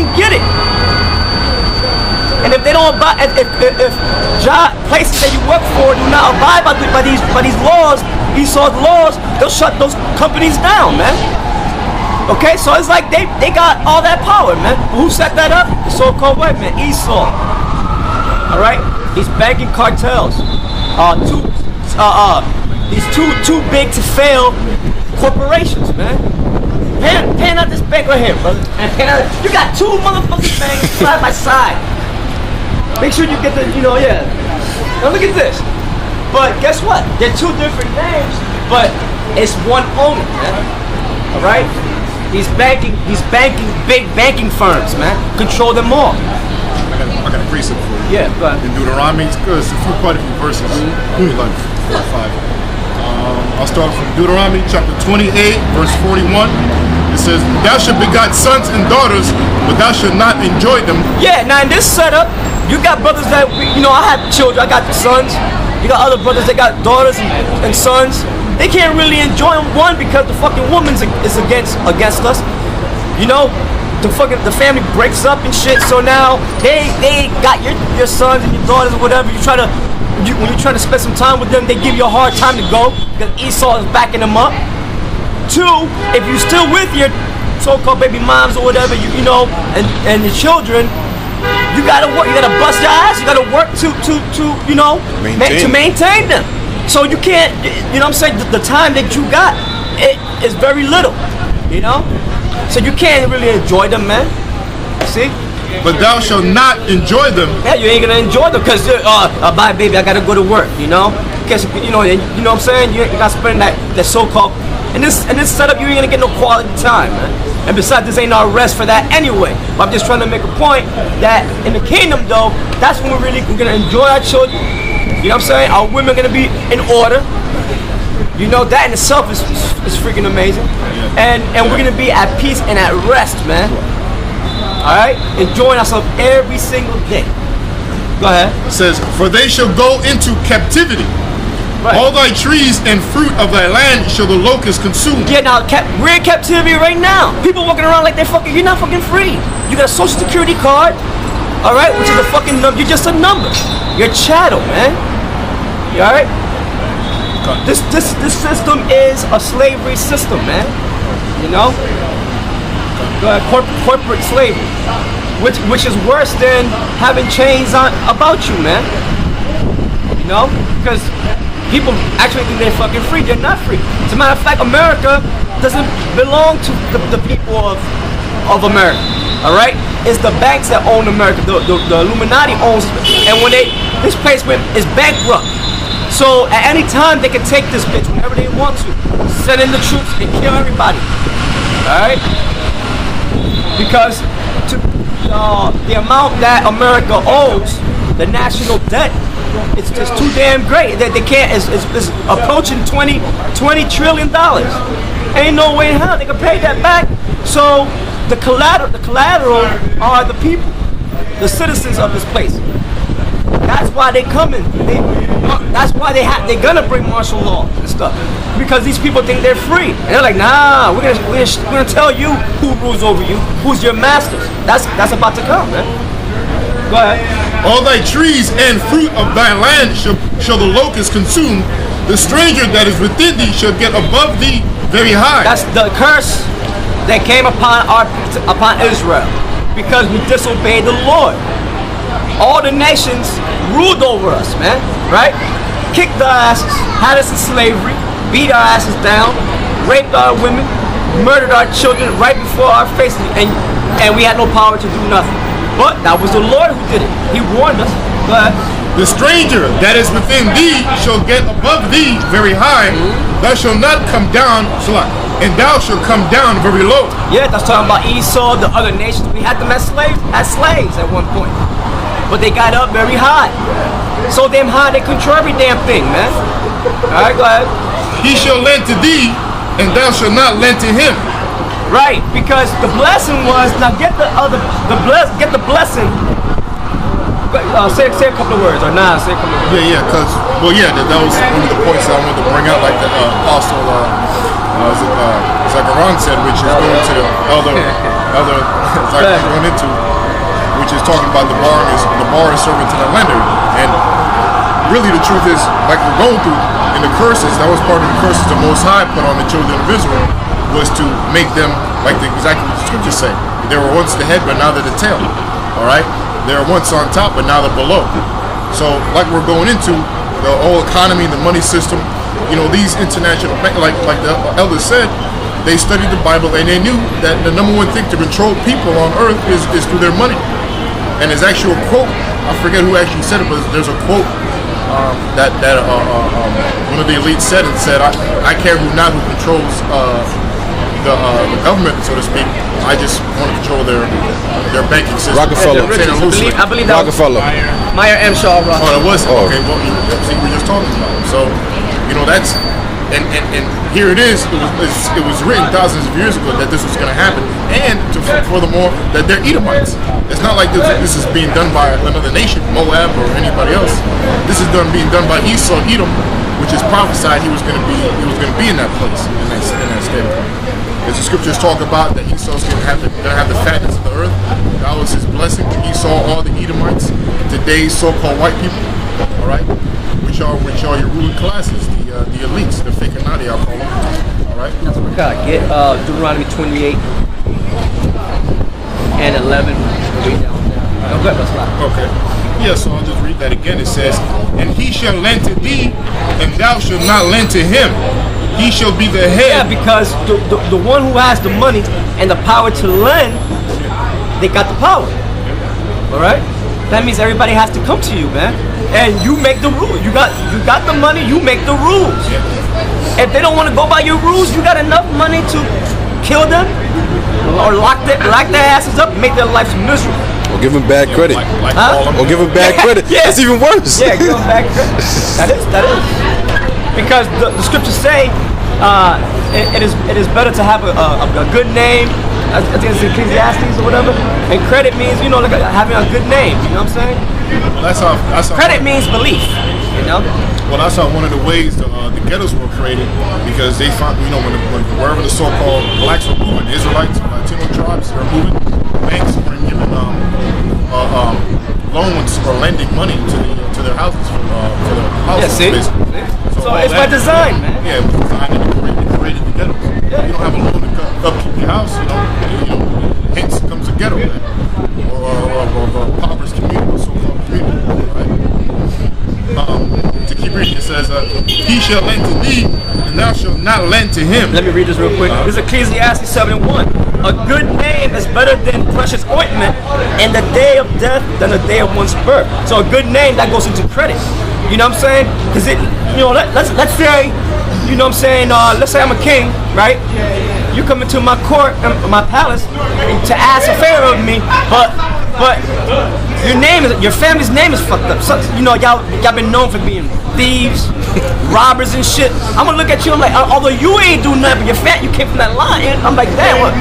fucking get it. And if they don't abide, if places that you work for do not abide by these laws, Esau's laws, they'll shut those companies down, man. Okay, so it's like they got all that power, man. Who set that up? The so-called white man, Esau. All right, these banking cartels, these too big to fail corporations, man. Pan out this bank right here, brother. And you got two motherfucking banks side by side. Make sure you get the, Now look at this. But guess what? They're two different names, but it's one owner, man. All right. These banking, big banking firms, man, control them all. I got a precept for you. Yeah, go ahead. In Deuteronomy, it's quite a few verses. Like 4 or 5. I'll start from Deuteronomy chapter 28, verse 41. It says, "Thou shalt begot sons and daughters, but thou shalt not enjoy them." Yeah, now in this setup, you got brothers that, I have children, I got sons. You got other brothers that got daughters and sons. They can't really enjoy them, one, because the fucking woman is against us. The family breaks up and shit, so now they got your sons and your daughters or whatever. When you try to spend some time with them, they give you a hard time to go because Esau is backing them up. Two, if you're still with your so-called baby moms or whatever, and your children, you gotta work. You gotta bust your ass. You gotta work to maintain them. So you can't. You know what I'm saying? The time that you got, it is very little. So you can't really enjoy them, man. See? But thou shalt not enjoy them. Yeah, you ain't gonna enjoy them because bye, baby, I gotta go to work. Because you know what I'm saying. You gotta spend that so-called. In this setup, you ain't gonna get no quality time, man. And besides, this ain't no rest for that anyway. But I'm just trying to make a point that in the kingdom, though, that's when we're gonna enjoy our children. You know what I'm saying? Our women are gonna be in order. That in itself is freaking amazing. And we're gonna be at peace and at rest, man. Alright? Enjoying ourselves every single day. Go ahead. It says, "For they shall go into captivity. Right. All thy trees and fruit of thy land shall the locust consume." Yeah, now we're in captivity right now. People walking around like you're not fucking free. You got a social security card, alright, which is a fucking number. You're just a number. You're chattel, man. You alright? This system is a slavery system, man. Corporate slavery, which is worse than having chains on about you, man. Because people actually think they're fucking free. They're not free. As a matter of fact, America doesn't belong to the people of America. All right, it's the banks that own America. The Illuminati owns, and when this place is bankrupt. So at any time they can take this bitch whenever they want to, send in the troops and kill everybody. All right, because the amount that America owes, the national debt, it's just too damn great. They can't. It's approaching $20 trillion. Ain't no way in hell they can pay that back. So the collateral are the people, the citizens of this place. That's why they coming. That's why they're gonna bring martial law and stuff, because these people think they're free, and they're like, nah, we're gonna tell you who rules over you, who's your masters. That's about to come, man. Go ahead. "All thy trees and fruit of thy land shall the locust consume. The stranger that is within thee shall get above thee very high." That's the curse that came upon Israel because we disobeyed the Lord. All the nations ruled over us, man, right? Kicked our asses, had us in slavery, beat our asses down, raped our women, murdered our children right before our faces, and we had no power to do nothing. But that was the Lord who did it. He warned us. But "The stranger that is within thee shall get above thee very high. Thou shalt not come down, and thou shalt come down very low." Yeah, that's talking about Esau, the other nations. We had them as slaves at one point. But they got up very high. So damn high, they control every damn thing, man. Alright, go ahead. "He shall lend to thee, and thou shalt not lend to him." Right, because the blessing was, now get the blessing. Say a couple of words, or nah, say a couple of words. Yeah, because, that was one of the points that I wanted to bring out, like the apostle, Zechariah said, which is going to the other exactly going into, which is talking about the bar is servant to the lender. And really the truth is, like we're going through in the curses, that was part of the curses the Most High put on the children of Israel, was to make them like exactly what the scriptures say. They were once the head, but now they're the tail. All right, they were once on top, but now they're below. So like we're going into the whole economy, the money system. You know, these international, like the elder said, they studied the Bible and they knew that the number one thing to control people on earth is through their money. And there's actually a quote, I forget who actually said it, but there's a quote that one of the elites said, I care not who controls the government, so to speak. I just want to control their banking system. Rockefeller. I believe that Rockefeller. Meyer M. Shaw Rockefeller. Oh, it was? Oh. Okay, well, see, we're just talking about it. So, you know, that's, and here it is. It was written thousands of years ago that this was going to happen. And furthermore, that they're Edomites. It's not like this is being done by another nation, Moab or anybody else. This is being done by Esau, Edom, which is prophesied he was going to be in that place, in that state. As the scriptures talk about, that Esau's going to have the fatness of the earth. That was his blessing to Esau, all the Edomites, today's so-called white people. All right, which are your ruling classes, the elites, the Fakinati, I'll call them. All right. That's what we got. Get Deuteronomy 28 and 11. Way down there. Oh, good. That's right. Okay. Yeah, so I'll just read that again. It says, "And he shall lend to thee, and thou shalt not lend to him. He shall be the head." Yeah, because the one who has the money and the power to lend, they got the power. All right. That means everybody has to come to you, man. And you make the rules. You got the money. You make the rules. If they don't want to go by your rules, you got enough money to kill them or lock their asses up and make their lives miserable. Or give them bad credit. Huh? Or give them bad credit. Yeah. That's even worse. Yeah, give them bad credit. That is. Because the scriptures say it is better to have a good name. I think it's Ecclesiastes or whatever. And credit means, you know, like having a good name. You know what I'm saying? Well, that's how credit means belief. You know. Well, that's how one of the ways the ghettos were created, because they found, you know, when wherever the so-called blacks were moving, Israelites, Latino tribes that are moving, banks were giving loans or lending money to their houses for their houses. Yeah, see? So it's by design, man. Yeah, it was designed and created the ghettos. Yeah. You don't have a loan to upkeep your house, you know. Hence comes a ghetto, man, or a impoverished community, or so-called community, right? To keep reading, it says, "He shall lend to thee, and thou shalt not lend to him." Let me read this real quick. This is Ecclesiastes 7:1. "A good name is better than precious ointment, and the day of death than the day of one's birth." So a good name, that goes into credit. You know what I'm saying? Because let's say, you know what I'm saying, let's say I'm a king, right? You come into my court, my palace, to ask a favor of me, but your family's name is fucked up. So, you know, y'all been known for being thieves, robbers and shit. I'm gonna look at you, I'm like, although you ain't do nothing, but you came from that line. I'm like, damn, what?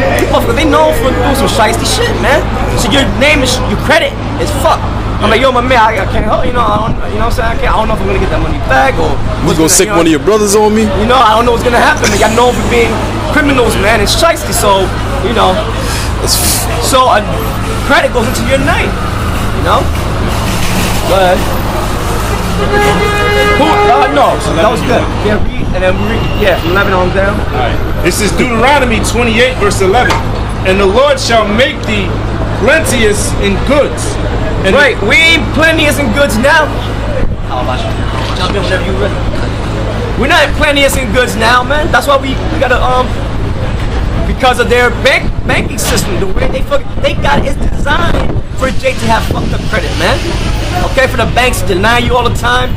They known for doing some shiesty shit, man. So your credit is fucked. I'm like, yo, my man, I can't help, you know what I'm saying? I don't know if I'm gonna get that money back, or You gonna sick one of your brothers on me? You know, I don't know what's gonna happen. Like, y'all known for being criminals, man, and shiesty. So, you know, so credit goes into your name, you know. But no, that was good. Yeah, read, and then read, yeah, from 11 on down. All right. This is Deuteronomy 28, verse 11. "And the Lord shall make thee plenteous in goods." And Right, we ain't plenteous in goods now. How about you? Jump in whenever you ready. We're not plenteous in goods now, man. That's why we gotta because of their banking system, the way they got it's designed for Jake to have fucked up credit, man. Okay, for the banks to deny you all the time.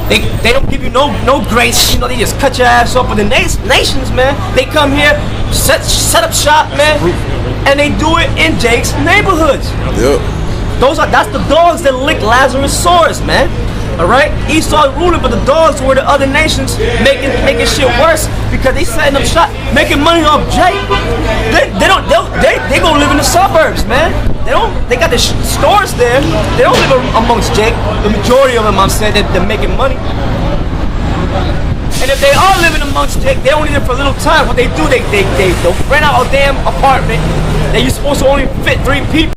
They don't give you no grace, you know. They just cut your ass off. With the nations, man, they come here, set up shop, man, and they do it in Jake's neighborhoods. Yep. That's the dogs that lick Lazarus' sores, man. All right, Esau ruling, but the dogs were the other nations making shit worse because they setting up shop, making money off Jake. They go live in the suburbs, man. They got the stores there. They don't live amongst Jake. The majority of them, I'm saying, they're making money. And if they are living amongst Jake, they only there for a little time. What they do, they'll rent out a damn apartment, that you're supposed to only fit 3 people.